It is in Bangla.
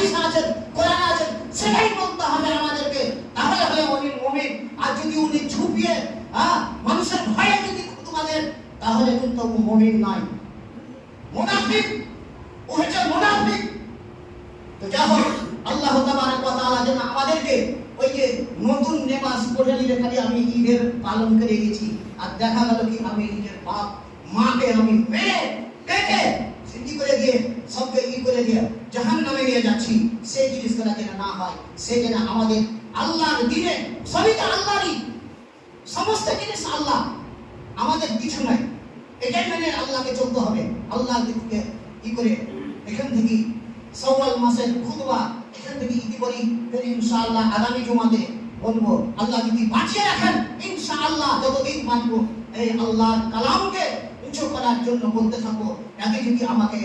হাদিসে আছেন, কোরআনে আছেন, সেটাই বলতে হবে আমাদেরকে। তাহলে হলে উনি মুমিন। আর যদি উনি ছুপিয়ে মানুষের ভয়ে যদি তোমাদের, তাহলে কিন্তু মুমিন নয়, মুনাফিক। ও হচ্ছে মুনাফিক। তো যা হোক, আল্লাহ তাবারক ওয়া তাআলা যেন আমাদেরকে ওই যে নতুন নেমাজ পড়ে নিলে খালি আমি ঈদের পালন করে গেছি, আর দেখা গেল কি আমি নিজের বাপ মাকে আমি মেরে কেটে সিদ্ধি করে দিয়ে সবকে করে দিয়ে জাহান্নামে নিয়ে যাচ্ছি, সেই জিনিসগুলো যেন না হয়। সে যেন আমাদের আল্লাহর দিনে, সবই তো আল্লাহরই, সমস্ত জিনিস আল্লাহ, আমাদের কিছু নাই। এটাই মেনে আল্লাহকে চলতে হবে। আল্লাহ দিকে করে এখান থেকে শাওয়াল মাসের খুতবা এখান থেকে ইতি করি, ইনশাআল্লাহ আগামী জুমাতে বলবো। আল্লাহ যদি বাঁচিয়ে রাখেন, ইনশাআল্লাহ যতদিন বাঁচবো এই আল্লাহর কালামকে উঁচু করার জন্য বলতে থাকবো। এতে যদি আমাকে